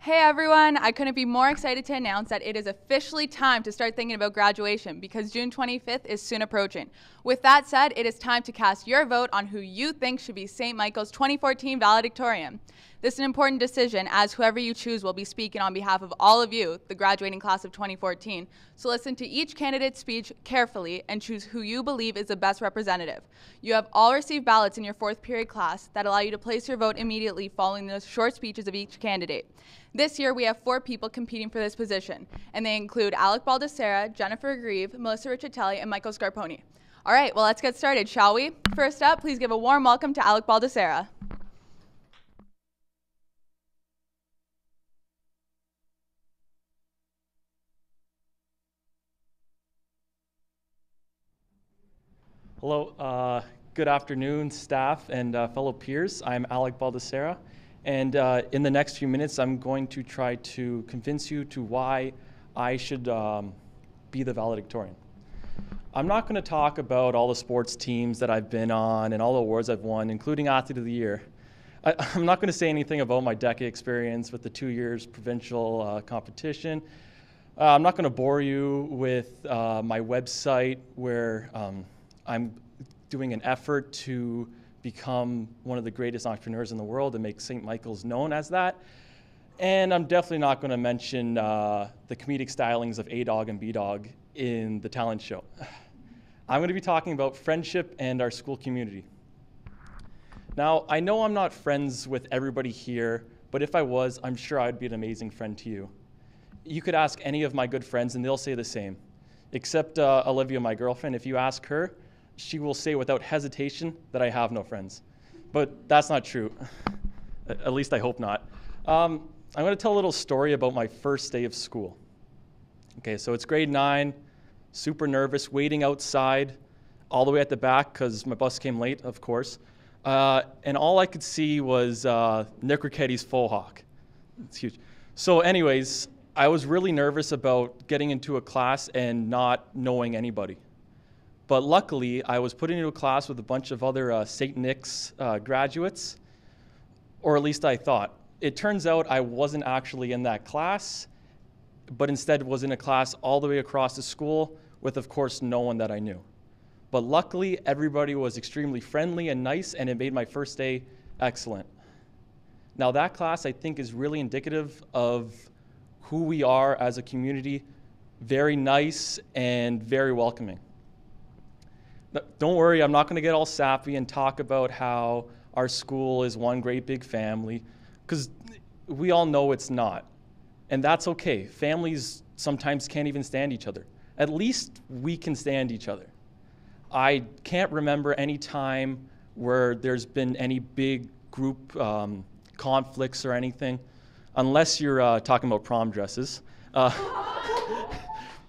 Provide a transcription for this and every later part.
Hey everyone, I couldn't be more excited to announce that it is officially time to start thinking about graduation because June 25th is soon approaching. With that said, it is time to cast your vote on who you think should be St. Michael's 2014 valedictorian. This is an important decision as whoever you choose will be speaking on behalf of all of you, the graduating class of 2014. So listen to each candidate's speech carefully and choose who you believe is the best representative. You have all received ballots in your fourth period class that allow you to place your vote immediately following the short speeches of each candidate. This year, we have 4 people competing for this position, and they include Alec Baldessera, Jennifer Grieve, Melissa Riccitelli, and Michael Scarponi. All right, well, let's get started, shall we? First up, please give a warm welcome to Alec Baldessera. Hello, good afternoon, staff and fellow peers. I'm Alec Baldessera, and in the next few minutes, I'm going to try to convince you to why I should be the valedictorian. I'm not going to talk about all the sports teams that I've been on and all the awards I've won, including Athlete of the Year. I'm not going to say anything about my decade experience with the 2 years provincial competition. I'm not going to bore you with my website where I'm doing an effort to become one of the greatest entrepreneurs in the world and make St. Michael's known as that. And I'm definitely not going to mention the comedic stylings of A-Dog and B-Dog in the talent show. I'm going to be talking about friendship and our school community. Now, I know I'm not friends with everybody here, but if I was, I'm sure I'd be an amazing friend to you. You could ask any of my good friends and they'll say the same, except Olivia, my girlfriend. If you ask her, she will say without hesitation that I have no friends. But that's not true. At least I hope not. I'm going to tell a little story about my first day of school. Okay, so it's grade 9, super nervous, waiting outside all the way at the back because my bus came late, of course. And all I could see was Nick Ricchetti's faux hawk. It's huge. So anyways, I was really nervous about getting into a class and not knowing anybody. But luckily, I was put into a class with a bunch of other St. Nick's graduates, or at least I thought. It turns out I wasn't actually in that class, but instead was in a class all the way across the school with, of course, no one that I knew. But luckily, everybody was extremely friendly and nice, and it made my first day excellent. Now, that class, I think, is really indicative of who we are as a community, very nice and very welcoming. Don't worry, I'm not going to get all sappy and talk about how our school is one great big family, because we all know it's not. And that's okay. Families sometimes can't even stand each other. At least we can stand each other. I can't remember any time where there's been any big group conflicts or anything, unless you're talking about prom dresses.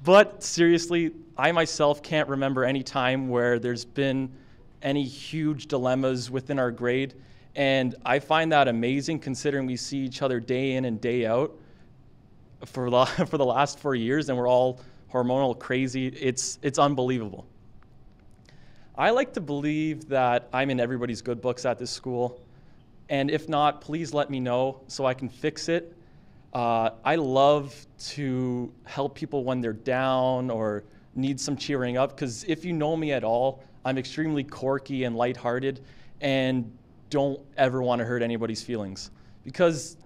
But seriously, I myself can't remember any time where there's been any huge dilemmas within our grade. And I find that amazing considering we see each other day in and day out for the last 4 years and we're all hormonal crazy. It's unbelievable. I like to believe that I'm in everybody's good books at this school. And if not, please let me know so I can fix it. I love to help people when they're down or need some cheering up, because if you know me at all, I'm extremely quirky and lighthearted and don't ever want to hurt anybody's feelings. Because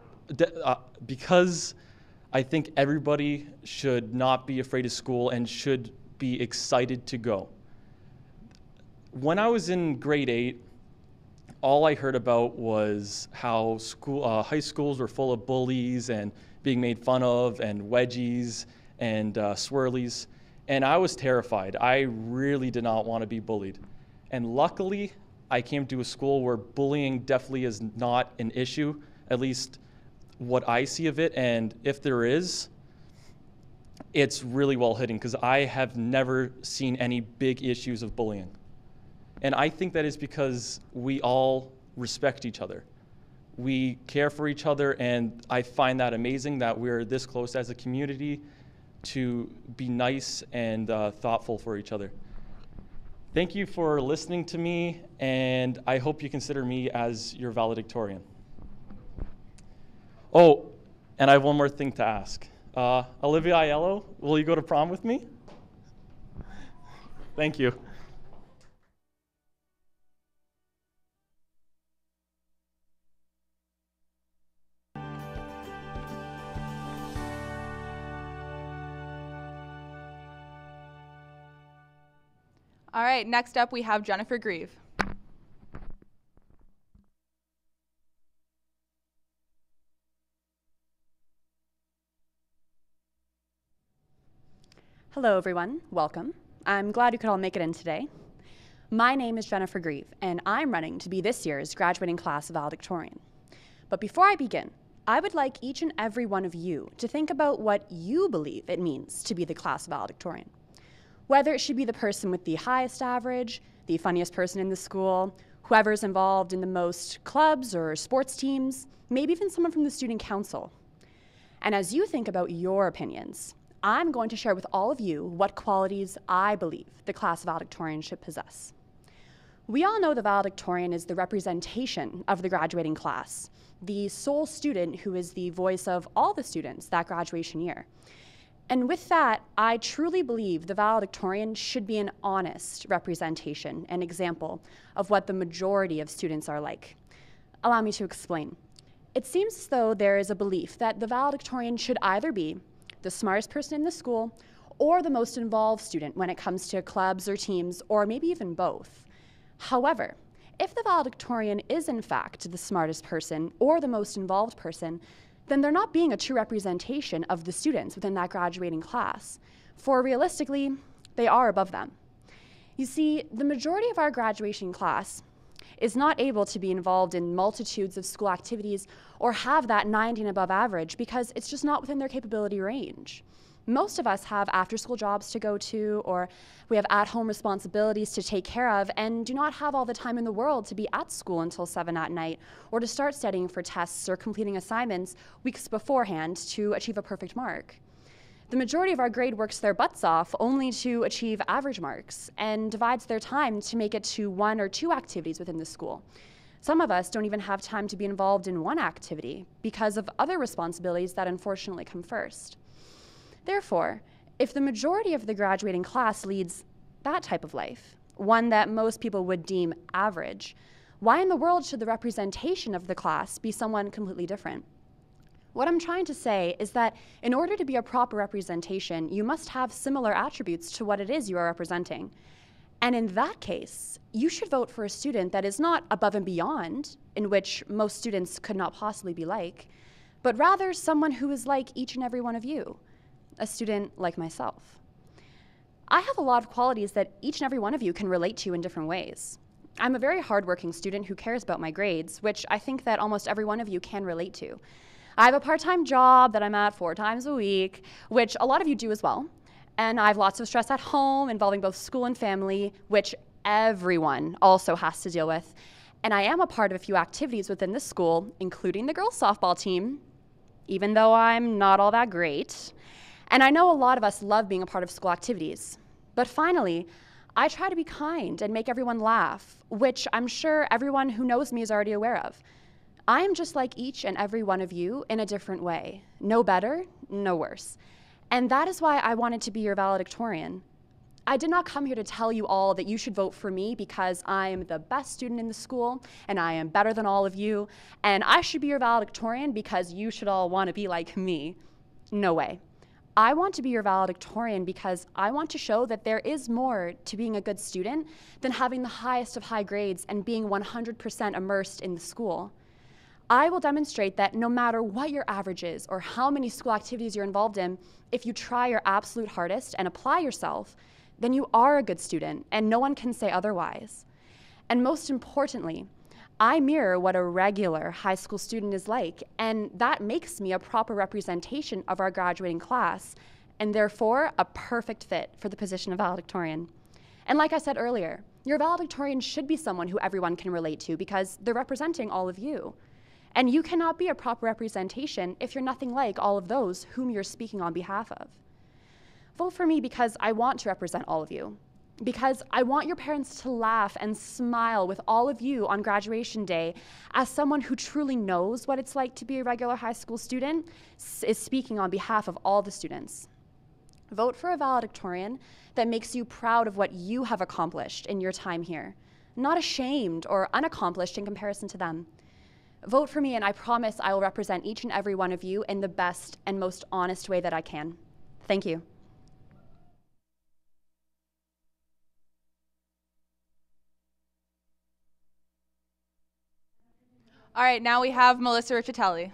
I think everybody should not be afraid of school and should be excited to go. When I was in grade 8, all I heard about was how high schools were full of bullies and being made fun of and wedgies and swirlies. And I was terrified. I really did not want to be bullied. And luckily, I came to a school where bullying definitely is not an issue, at least what I see of it. And if there is, it's really well hidden because I have never seen any big issues of bullying. And I think that is because we all respect each other. We care for each other, and I find that amazing that we're this close as a community to be nice and thoughtful for each other. Thank you for listening to me, and I hope you consider me as your valedictorian. Oh, And I have one more thing to ask. Olivia Aiello, will you go to prom with me? Thank you. All right, next up we have Jennifer Grieve. Hello everyone, welcome. I'm glad you could all make it in today. My name is Jennifer Grieve, and I'm running to be this year's graduating class of Valedictorian. But before I begin, I would like each and every one of you to think about what you believe it means to be the class of Valedictorian. Whether it should be the person with the highest average, the funniest person in the school, whoever's involved in the most clubs or sports teams, maybe even someone from the student council. And as you think about your opinions, I'm going to share with all of you what qualities I believe the class of Valedictorian should possess. We all know the Valedictorian is the representation of the graduating class, the sole student who is the voice of all the students that graduation year. And with that, I truly believe the Valedictorian should be an honest representation and example of what the majority of students are like. Allow me to explain. It seems as though there is a belief that the Valedictorian should either be the smartest person in the school or the most involved student when it comes to clubs or teams, or maybe even both. However, if the Valedictorian is in fact the smartest person or the most involved person, then they're not being a true representation of the students within that graduating class, for realistically, they are above them. You see, the majority of our graduation class is not able to be involved in multitudes of school activities or have that 90 and above average because it's just not within their capability range. Most of us have after-school jobs to go to, or we have at-home responsibilities to take care of, and do not have all the time in the world to be at school until 7 at night, or to start studying for tests or completing assignments weeks beforehand to achieve a perfect mark. The majority of our grade works their butts off only to achieve average marks, and divides their time to make it to 1 or 2 activities within the school. Some of us don't even have time to be involved in one activity because of other responsibilities that unfortunately come first. Therefore, if the majority of the graduating class leads that type of life, one that most people would deem average, why in the world should the representation of the class be someone completely different? What I'm trying to say is that in order to be a proper representation, you must have similar attributes to what it is you are representing. And in that case, you should vote for a student that is not above and beyond, in which most students could not possibly be like, but rather someone who is like each and every one of you. A student like myself. I have a lot of qualities that each and every one of you can relate to in different ways. I'm a very hardworking student who cares about my grades, which I think that almost every one of you can relate to. I have a part-time job that I'm at 4 times a week, which a lot of you do as well. And I have lots of stress at home involving both school and family, which everyone also has to deal with. And I am a part of a few activities within the school, including the girls' softball team, even though I'm not all that great. And I know a lot of us love being a part of school activities. But finally, I try to be kind and make everyone laugh, which I'm sure everyone who knows me is already aware of. I am just like each and every one of you in a different way. No better, no worse. And that is why I wanted to be your valedictorian. I did not come here to tell you all that you should vote for me because I am the best student in the school and I am better than all of you, and I should be your valedictorian because you should all want to be like me. No way. I want to be your valedictorian because I want to show that there is more to being a good student than having the highest of high grades and being 100% immersed in the school. I will demonstrate that no matter what your average is or how many school activities you're involved in, if you try your absolute hardest and apply yourself, then you are a good student and no one can say otherwise. And most importantly, I mirror what a regular high school student is like, and that makes me a proper representation of our graduating class, and therefore a perfect fit for the position of valedictorian. And like I said earlier, your valedictorian should be someone who everyone can relate to because they're representing all of you. And you cannot be a proper representation if you're nothing like all of those whom you're speaking on behalf of. Vote for me because I want to represent all of you. because I want your parents to laugh and smile with all of you on graduation day as someone who truly knows what it's like to be a regular high school student is speaking on behalf of all the students. Vote for a valedictorian that makes you proud of what you have accomplished in your time here, not ashamed or unaccomplished in comparison to them. Vote for me, and I promise I will represent each and every one of you in the best and most honest way that I can. Thank you. All right, now we have Melissa Riccitelli.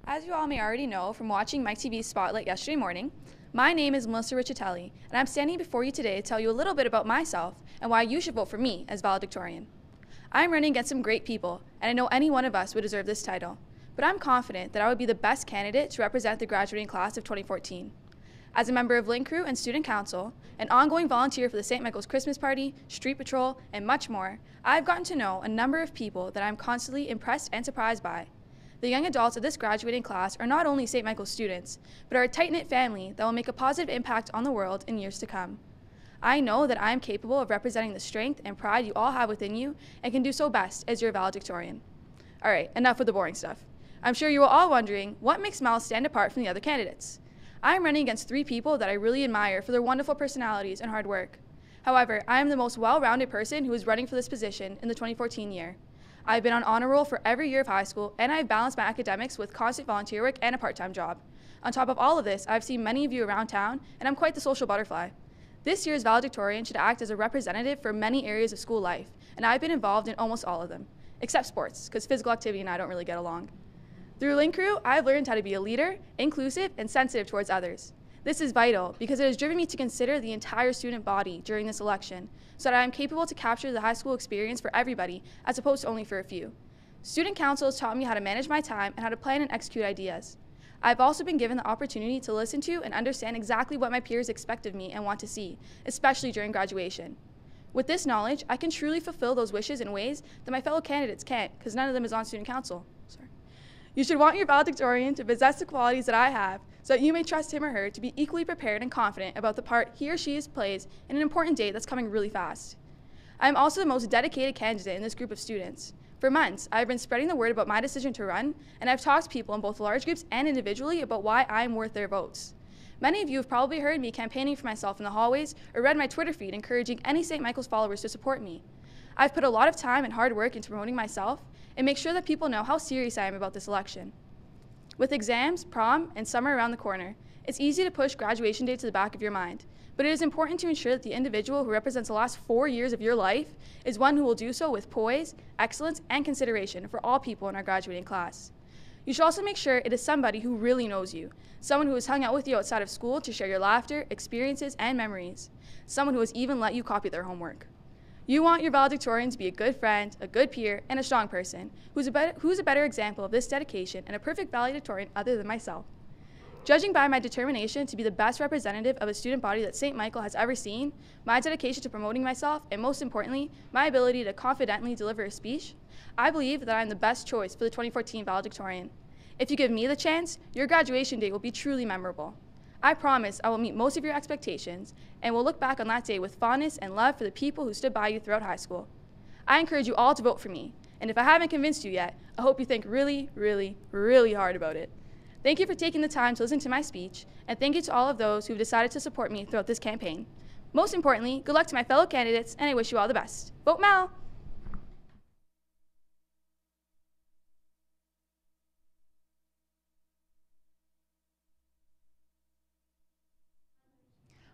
As you all may already know from watching stMiCtv Spotlight yesterday morning, my name is Melissa Riccitelli, and I'm standing before you today to tell you a little bit about myself and why you should vote for me as valedictorian. I'm running against some great people, and I know any one of us would deserve this title, but I'm confident that I would be the best candidate to represent the graduating class of 2014. As a member of Link Crew and Student Council, an ongoing volunteer for the St. Michael's Christmas Party, Street Patrol, and much more, I've gotten to know a number of people that I'm constantly impressed and surprised by. The young adults of this graduating class are not only St. Michael's students, but are a tight-knit family that will make a positive impact on the world in years to come. I know that I am capable of representing the strength and pride you all have within you and can do so best as your valedictorian. All right, enough with the boring stuff. I'm sure you are all wondering what makes Mel stand apart from the other candidates. I am running against three people that I really admire for their wonderful personalities and hard work. However, I am the most well-rounded person who is running for this position in the 2014 year. I've been on honor roll for every year of high school, and I've balanced my academics with constant volunteer work and a part-time job. On top of all of this, I've seen many of you around town, and I'm quite the social butterfly. This year's valedictorian should act as a representative for many areas of school life, and I've been involved in almost all of them, except sports, because physical activity and I don't really get along. Through Link Crew, I've learned how to be a leader, inclusive, and sensitive towards others. This is vital because it has driven me to consider the entire student body during this election so that I am capable to capture the high school experience for everybody as opposed to only for a few. Student Council has taught me how to manage my time and how to plan and execute ideas. I've also been given the opportunity to listen to and understand exactly what my peers expect of me and want to see, especially during graduation. With this knowledge, I can truly fulfill those wishes in ways that my fellow candidates can't because none of them is on Student Council. You should want your valedictorian to possess the qualities that I have so that you may trust him or her to be equally prepared and confident about the part he or she plays in an important date that's coming really fast. I am also the most dedicated candidate in this group of students. For months, I've been spreading the word about my decision to run, and I've talked to people in both large groups and individually about why I'm worth their votes. Many of you have probably heard me campaigning for myself in the hallways or read my Twitter feed encouraging any St. Michael's followers to support me. I've put a lot of time and hard work into promoting myself and make sure that people know how serious I am about this election. With exams, prom, and summer around the corner, it's easy to push graduation day to the back of your mind, but it is important to ensure that the individual who represents the last 4 years of your life is one who will do so with poise, excellence, and consideration for all people in our graduating class. You should also make sure it is somebody who really knows you, someone who has hung out with you outside of school to share your laughter, experiences, and memories, someone who has even let you copy their homework. You want your valedictorian to be a good friend, a good peer, and a strong person who's a better example of this dedication and a perfect valedictorian other than myself. Judging by my determination to be the best representative of a student body that St. Michael has ever seen, my dedication to promoting myself, and most importantly, my ability to confidently deliver a speech, I believe that I am the best choice for the 2014 valedictorian. If you give me the chance, your graduation day will be truly memorable. I promise I will meet most of your expectations and will look back on that day with fondness and love for the people who stood by you throughout high school. I encourage you all to vote for me, and if I haven't convinced you yet, I hope you think really, really, really hard about it. Thank you for taking the time to listen to my speech, and thank you to all of those who have decided to support me throughout this campaign. Most importantly, good luck to my fellow candidates, and I wish you all the best. Vote Mel!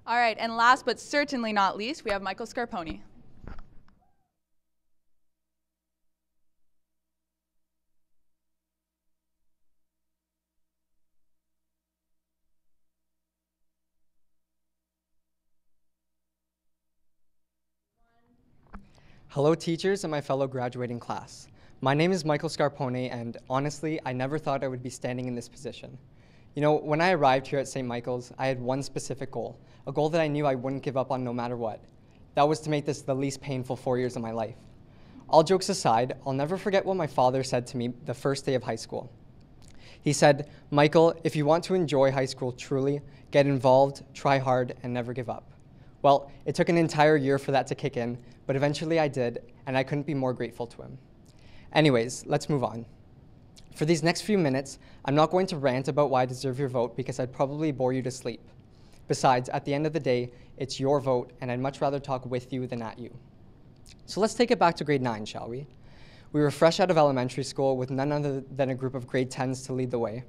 All right, and last but certainly not least, we have Michael Scarponi. Hello teachers and my fellow graduating class. My name is Michael Scarponi, and honestly, I never thought I would be standing in this position. You know, when I arrived here at St. Michael's, I had one specific goal, a goal that I knew I wouldn't give up on no matter what. That was to make this the least painful 4 years of my life. All jokes aside, I'll never forget what my father said to me the first day of high school. He said, "Michael, if you want to enjoy high school truly, get involved, try hard, and never give up." Well, it took an entire year for that to kick in, but eventually I did, and I couldn't be more grateful to him. Anyways, let's move on. For these next few minutes, I'm not going to rant about why I deserve your vote because I'd probably bore you to sleep. Besides, at the end of the day, it's your vote, and I'd much rather talk with you than at you. So let's take it back to grade 9, shall we? We were fresh out of elementary school with none other than a group of grade 10s to lead the way.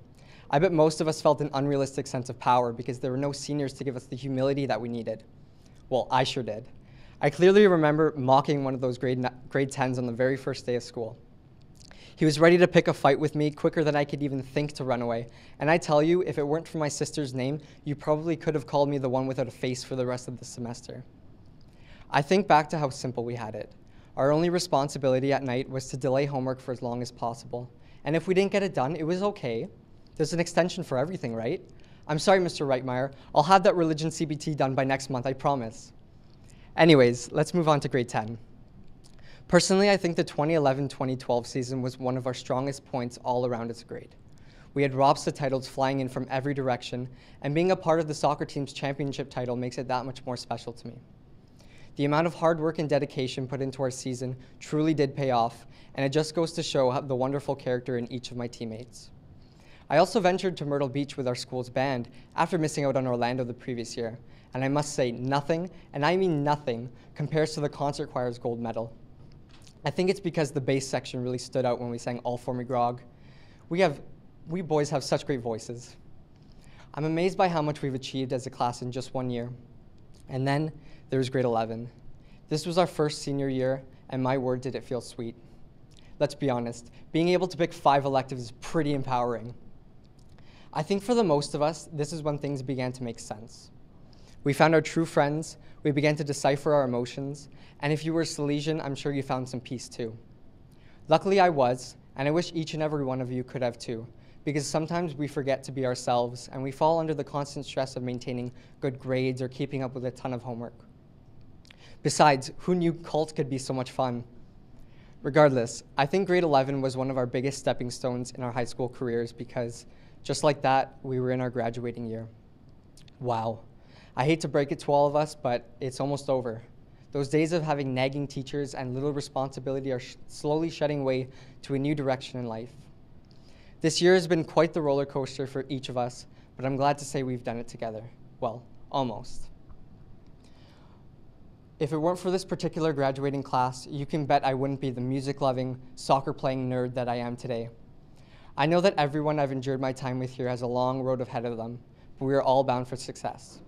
I bet most of us felt an unrealistic sense of power because there were no seniors to give us the humility that we needed. Well, I sure did. I clearly remember mocking one of those grade 10s on the very first day of school. He was ready to pick a fight with me quicker than I could even think to run away. And I tell you, if it weren't for my sister's name, you probably could have called me the one without a face for the rest of the semester. I think back to how simple we had it. Our only responsibility at night was to delay homework for as long as possible. And if we didn't get it done, it was okay. There's an extension for everything, right? I'm sorry, Mr. Reitmeyer. I'll have that religion CBT done by next month, I promise. Anyways, let's move on to grade 10. Personally, I think the 2011-2012 season was one of our strongest points all around as a grade. We had Robsta titles flying in from every direction, and being a part of the soccer team's championship title makes it that much more special to me. The amount of hard work and dedication put into our season truly did pay off, and it just goes to show the wonderful character in each of my teammates. I also ventured to Myrtle Beach with our school's band after missing out on Orlando the previous year, and I must say nothing, and I mean nothing, compares to the concert choir's gold medal. I think it's because the bass section really stood out when we sang All For Me Grog. We boys have such great voices. I'm amazed by how much we've achieved as a class in just 1 year. And then there's grade 11. This was our first senior year, and my word did it feel sweet. Let's be honest, being able to pick 5 electives is pretty empowering. I think for the most of us, this is when things began to make sense. We found our true friends, we began to decipher our emotions, and if you were Salesian, I'm sure you found some peace too. Luckily I was, and I wish each and every one of you could have too, because sometimes we forget to be ourselves and we fall under the constant stress of maintaining good grades or keeping up with a ton of homework. Besides, who knew cult could be so much fun? Regardless, I think grade 11 was one of our biggest stepping stones in our high school careers because, just like that, we were in our graduating year. Wow. I hate to break it to all of us, but it's almost over. Those days of having nagging teachers and little responsibility are slowly shedding way to a new direction in life. This year has been quite the roller coaster for each of us, but I'm glad to say we've done it together. Well, almost. If it weren't for this particular graduating class, you can bet I wouldn't be the music-loving, soccer-playing nerd that I am today. I know that everyone I've endured my time with here has a long road ahead of them, but we are all bound for success.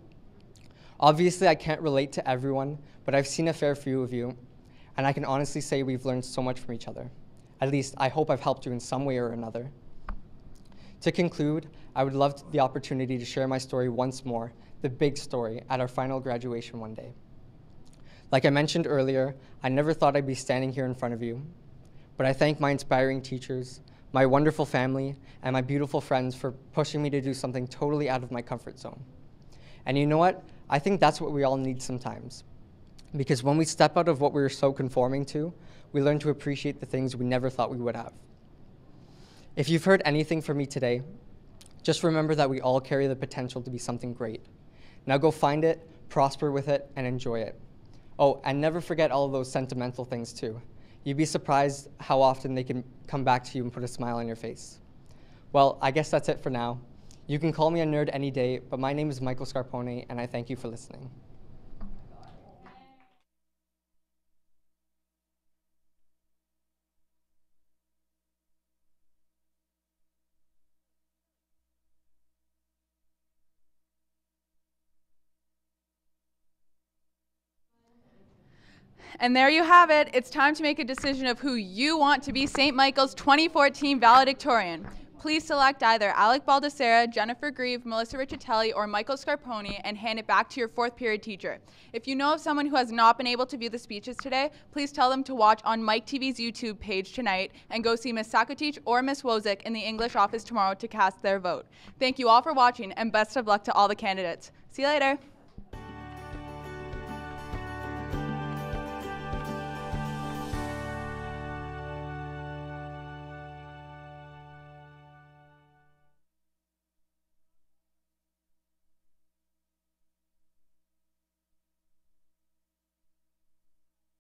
Obviously, I can't relate to everyone, but I've seen a fair few of you, and I can honestly say we've learned so much from each other. At least, I hope I've helped you in some way or another. To conclude, I would love the opportunity to share my story once more, the big story, at our final graduation one day. Like I mentioned earlier, I never thought I'd be standing here in front of you, but I thank my inspiring teachers, my wonderful family, and my beautiful friends for pushing me to do something totally out of my comfort zone. And you know what? I think that's what we all need sometimes. Because when we step out of what we were so conforming to, we learn to appreciate the things we never thought we would have. If you've heard anything from me today, just remember that we all carry the potential to be something great. Now go find it, prosper with it, and enjoy it. Oh, and never forget all of those sentimental things too. You'd be surprised how often they can come back to you and put a smile on your face. Well, I guess that's it for now. You can call me a nerd any day, but my name is Michael Scarpone, and I thank you for listening. And there you have it. It's time to make a decision of who you want to be St. Michael's 2014 valedictorian. Please select either Alec Baldessera, Jennifer Grieve, Melissa Riccitelli, or Michael Scarpone and hand it back to your 4th period teacher. If you know of someone who has not been able to view the speeches today, please tell them to watch on stMiCtv's YouTube page tonight and go see Miss Sakotic or Miss Wozik in the English office tomorrow to cast their vote. Thank you all for watching and best of luck to all the candidates. See you later.